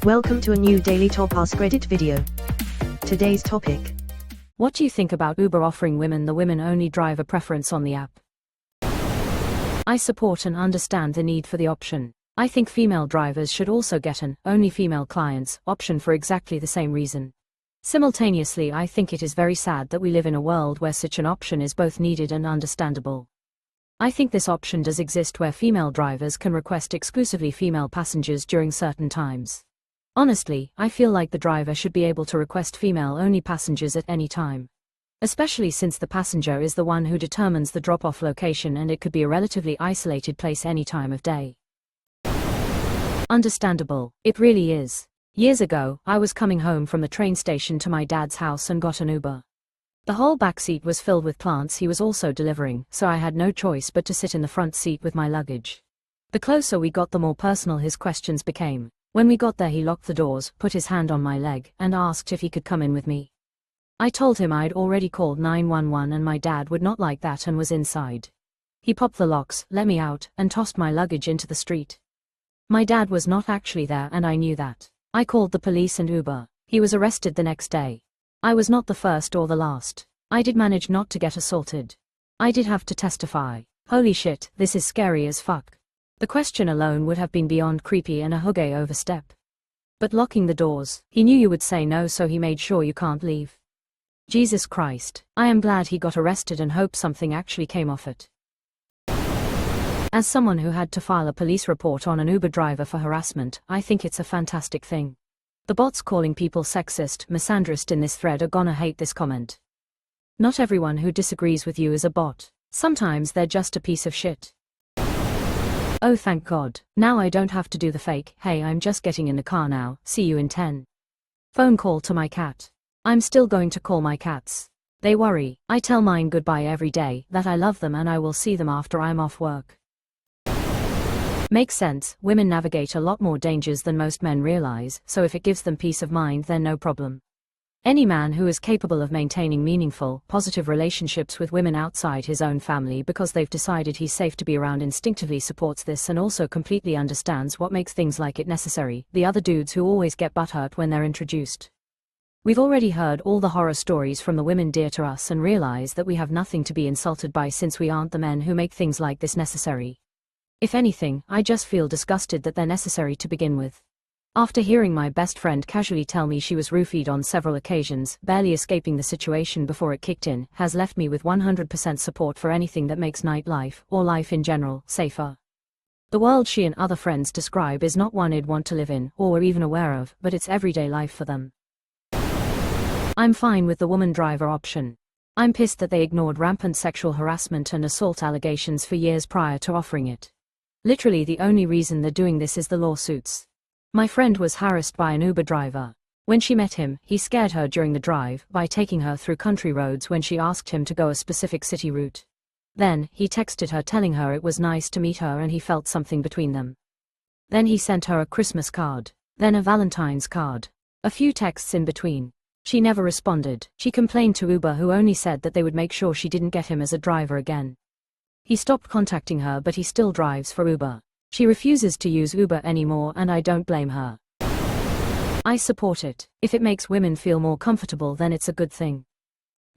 Welcome to a new Daily Top Askreddit video. Today's topic. What do you think about Uber offering women the women-only driver preference on the app? I support and understand the need for the option. I think female drivers should also get an only female clients option for exactly the same reason. Simultaneously, I think it is very sad that we live in a world where such an option is both needed and understandable. I think this option does exist where female drivers can request exclusively female passengers during certain times. Honestly, I feel like the driver should be able to request female-only passengers at any time. Especially since the passenger is the one who determines the drop-off location and it could be a relatively isolated place any time of day. Understandable, it really is. Years ago, I was coming home from the train station to my dad's house and got an Uber. The whole backseat was filled with plants he was also delivering, so I had no choice but to sit in the front seat with my luggage. The closer we got, the more personal his questions became. When we got there, he locked the doors, put his hand on my leg, and asked if he could come in with me. I told him I'd already called 911 and my dad would not like that and was inside. He popped the locks, let me out, and tossed my luggage into the street. My dad was not actually there and I knew that. I called the police and Uber. He was arrested the next day. I was not the first or the last. I did manage not to get assaulted. I did have to testify. Holy shit, this is scary as fuck. The question alone would have been beyond creepy and a huge overstep. But locking the doors, he knew you would say no, so he made sure you can't leave. Jesus Christ, I am glad he got arrested and hope something actually came of it. As someone who had to file a police report on an Uber driver for harassment, I think it's a fantastic thing. The bots calling people sexist, misandrist in this thread are gonna hate this comment. Not everyone who disagrees with you is a bot. Sometimes they're just a piece of shit. Oh thank God, now I don't have to do the fake, hey I'm just getting in the car now, see you in 10. Phone call to my cat. I'm still going to call my cats. They worry, I tell mine goodbye every day, that I love them and I will see them after I'm off work. Makes sense, women navigate a lot more dangers than most men realize, so if it gives them peace of mind then no problem. Any man who is capable of maintaining meaningful, positive relationships with women outside his own family because they've decided he's safe to be around instinctively supports this and also completely understands what makes things like it necessary, the other dudes who always get butthurt when they're introduced. We've already heard all the horror stories from the women dear to us and realize that we have nothing to be insulted by since we aren't the men who make things like this necessary. If anything, I just feel disgusted that they're necessary to begin with. After hearing my best friend casually tell me she was roofied on several occasions, barely escaping the situation before it kicked in, has left me with 100% support for anything that makes nightlife, or life in general, safer. The world she and other friends describe is not one they'd want to live in, or were even aware of, but it's everyday life for them. I'm fine with the woman driver option. I'm pissed that they ignored rampant sexual harassment and assault allegations for years prior to offering it. Literally the only reason they're doing this is the lawsuits. My friend was harassed by an Uber driver. When she met him, he scared her during the drive by taking her through country roads when she asked him to go a specific city route. Then, he texted her telling her it was nice to meet her and he felt something between them. Then he sent her a Christmas card. Then a Valentine's card. A few texts in between. She never responded. She complained to Uber, who only said that they would make sure she didn't get him as a driver again. He stopped contacting her, but he still drives for Uber. She refuses to use Uber anymore and I don't blame her. I support it. If it makes women feel more comfortable then it's a good thing.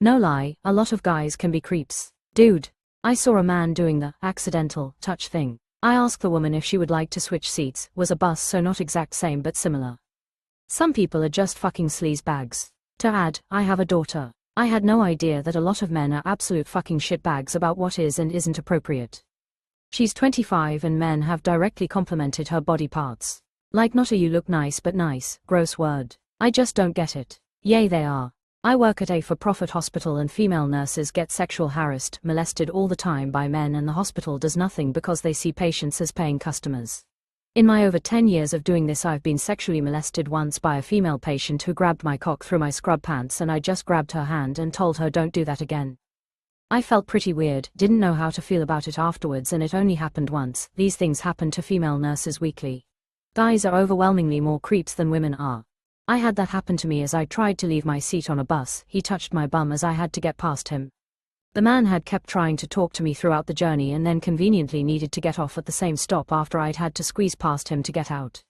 No lie, a lot of guys can be creeps. Dude. I saw a man doing the accidental touch thing. I asked the woman if she would like to switch seats, was a bus so not exact same but similar. Some people are just fucking sleaze bags. To add, I have a daughter. I had no idea that a lot of men are absolute fucking shitbags about what is and isn't appropriate. She's 25 and men have directly complimented her body parts. Like not a you look nice but nice, gross word. I just don't get it. Yay they are. I work at a for-profit hospital and female nurses get sexual harassed, molested all the time by men and the hospital does nothing because they see patients as paying customers. In my over 10 years of doing this I've been sexually molested once by a female patient who grabbed my cock through my scrub pants and I just grabbed her hand and told her don't do that again. I felt pretty weird, didn't know how to feel about it afterwards and it only happened once. These things happen to female nurses weekly. Guys are overwhelmingly more creeps than women are. I had that happen to me as I tried to leave my seat on a bus. He touched my bum as I had to get past him. The man had kept trying to talk to me throughout the journey and then conveniently needed to get off at the same stop after I'd had to squeeze past him to get out.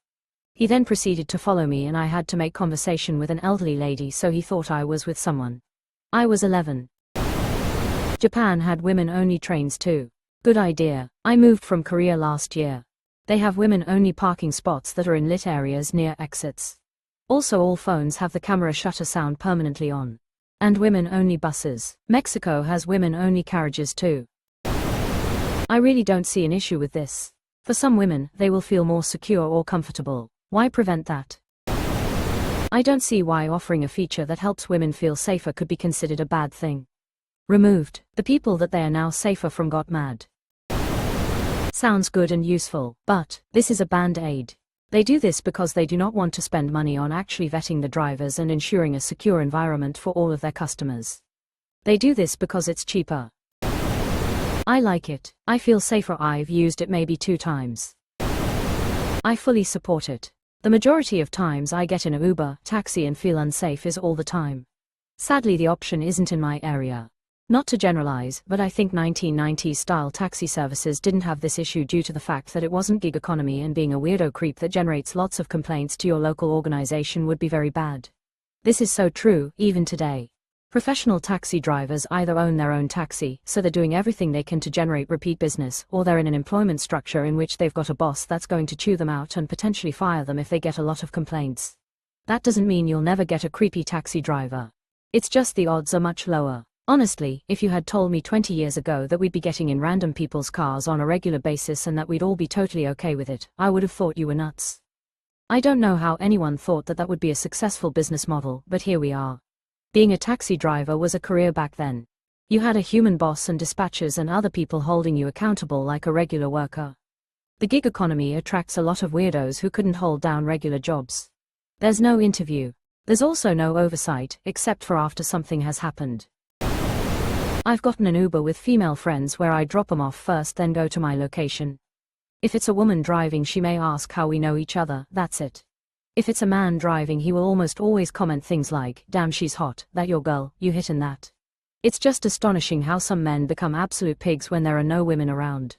He then proceeded to follow me and I had to make conversation with an elderly lady, so he thought I was with someone. I was 11. Japan had women-only trains too. Good idea. I moved from Korea last year. They have women-only parking spots that are in lit areas near exits. Also, all phones have the camera shutter sound permanently on. And women-only buses. Mexico has women-only carriages too. I really don't see an issue with this. For some women, they will feel more secure or comfortable. Why prevent that? I don't see why offering a feature that helps women feel safer could be considered a bad thing. Removed. The people that they are now safer from got mad. Sounds good and useful, but this is a band-aid. They do this because they do not want to spend money on actually vetting the drivers and ensuring a secure environment for all of their customers. They do this because it's cheaper. I like it. I feel safer. I've used it maybe 2 times. I fully support it. The majority of times I get in a Uber, taxi and feel unsafe is all the time. Sadly, the option isn't in my area. Not to generalize, but I think 1990s style taxi services didn't have this issue due to the fact that it wasn't gig economy, and being a weirdo creep that generates lots of complaints to your local organization would be very bad. This is so true, even today. Professional taxi drivers either own their own taxi, so they're doing everything they can to generate repeat business, or they're in an employment structure in which they've got a boss that's going to chew them out and potentially fire them if they get a lot of complaints. That doesn't mean you'll never get a creepy taxi driver. It's just the odds are much lower. Honestly, if you had told me 20 years ago that we'd be getting in random people's cars on a regular basis and that we'd all be totally okay with it, I would have thought you were nuts. I don't know how anyone thought that that would be a successful business model, but here we are. Being a taxi driver was a career back then. You had a human boss and dispatchers and other people holding you accountable like a regular worker. The gig economy attracts a lot of weirdos who couldn't hold down regular jobs. There's no interview. There's also no oversight, except for after something has happened. I've gotten an Uber with female friends where I drop them off first, then go to my location. If it's a woman driving, she may ask how we know each other, that's it. If it's a man driving, he will almost always comment things like, "Damn, she's hot, that your girl, you hittin' that." It's just astonishing how some men become absolute pigs when there are no women around.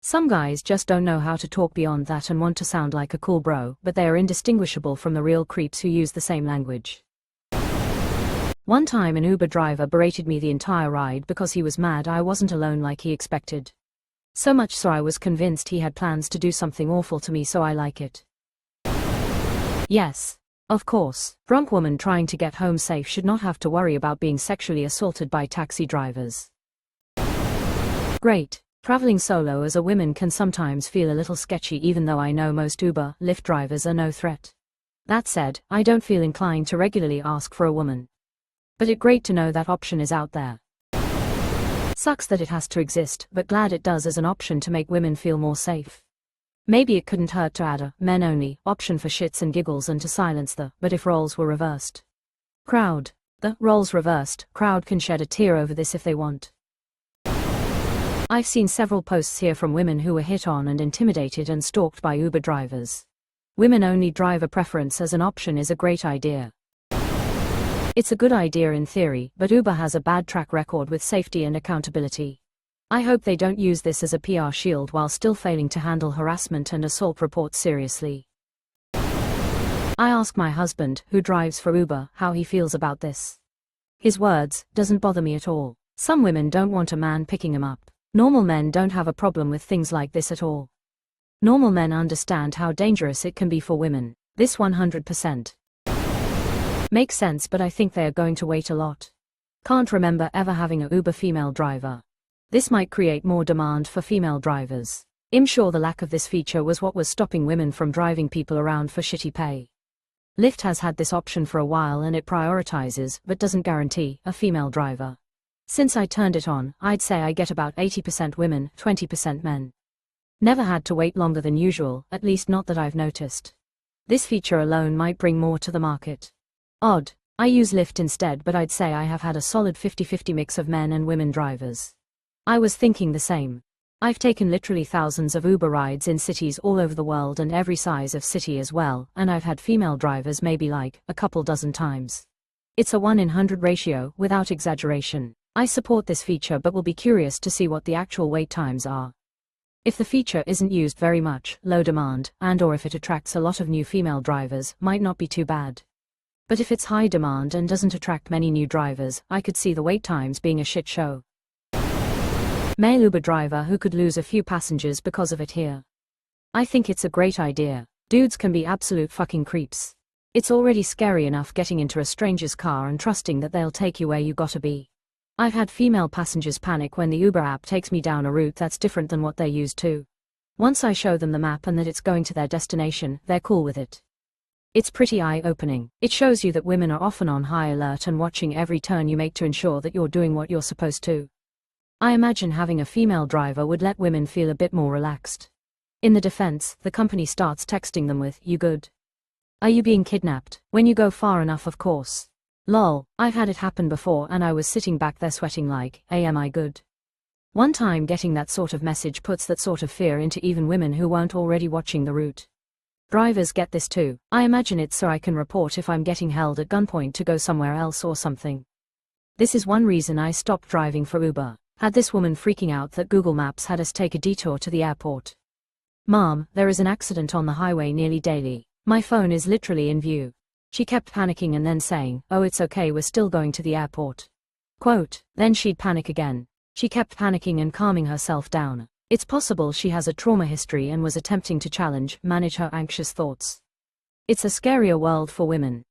Some guys just don't know how to talk beyond that and want to sound like a cool bro, but they are indistinguishable from the real creeps who use the same language. One time an Uber driver berated me the entire ride because he was mad I wasn't alone like he expected. So much so I was convinced he had plans to do something awful to me, so I like it. Yes. Of course, drunk woman trying to get home safe should not have to worry about being sexually assaulted by taxi drivers. Great. Traveling solo as a woman can sometimes feel a little sketchy, even though I know most Uber, Lyft drivers are no threat. That said, I don't feel inclined to regularly ask for a woman. But it's great to know that option is out there. Sucks that it has to exist, but glad it does as an option to make women feel more safe. Maybe it couldn't hurt to add a men only option for shits and giggles and to silence the "but if roles were reversed" crowd. The roles reversed crowd can shed a tear over this if they want. I've seen several posts here from women who were hit on and intimidated and stalked by Uber drivers. Women only driver preference as an option is a great idea. It's a good idea in theory, but Uber has a bad track record with safety and accountability. I hope they don't use this as a PR shield while still failing to handle harassment and assault reports seriously. I ask my husband, who drives for Uber, how he feels about this. His words, "Doesn't bother me at all. Some women don't want a man picking them up. Normal men don't have a problem with things like this at all. Normal men understand how dangerous it can be for women. This 100% makes sense, but I think they are going to wait a lot. Can't remember ever having a Uber female driver. This might create more demand for female drivers. I'm sure the lack of this feature was what was stopping women from driving people around for shitty pay. Lyft has had this option for a while and it prioritizes, but doesn't guarantee, a female driver. Since I turned it on, I'd say I get about 80% women, 20% men. Never had to wait longer than usual, at least not that I've noticed. This feature alone might bring more to the market. Odd. I use Lyft instead, but I'd say I have had a solid 50-50 mix of men and women drivers. I was thinking the same. I've taken literally thousands of Uber rides in cities all over the world and every size of city as well, and I've had female drivers maybe like a couple dozen times. It's a 1 in 100 ratio, without exaggeration. I support this feature but will be curious to see what the actual wait times are. If the feature isn't used very much, low demand, and/or if it attracts a lot of new female drivers, might not be too bad. But if it's high demand and doesn't attract many new drivers, I could see the wait times being a shit show. Male Uber driver who could lose a few passengers because of it here. I think it's a great idea. Dudes can be absolute fucking creeps. It's already scary enough getting into a stranger's car and trusting that they'll take you where you gotta be. I've had female passengers panic when the Uber app takes me down a route that's different than what they're used to. Once I show them the map and that it's going to their destination, they're cool with it. It's pretty eye-opening. It shows you that women are often on high alert and watching every turn you make to ensure that you're doing what you're supposed to. I imagine having a female driver would let women feel a bit more relaxed. In the defense, the company starts texting them with, "You good? Are you being kidnapped?" When you go far enough, of course. Lol, I've had it happen before and I was sitting back there sweating like, "Hey, am I good?" One time getting that sort of message puts that sort of fear into even women who weren't already watching the route. Drivers get this too. I imagine it's so I can report if I'm getting held at gunpoint to go somewhere else or something. This is one reason I stopped driving for Uber. Had this woman freaking out that Google Maps had us take a detour to the airport. "Mom, there is an accident on the highway nearly daily. My phone is literally in view." She kept panicking and then saying, "Oh, it's okay, we're still going to the airport." Quote, then she'd panic again. She kept panicking and calming herself down. It's possible she has a trauma history and was attempting to manage her anxious thoughts. It's a scarier world for women.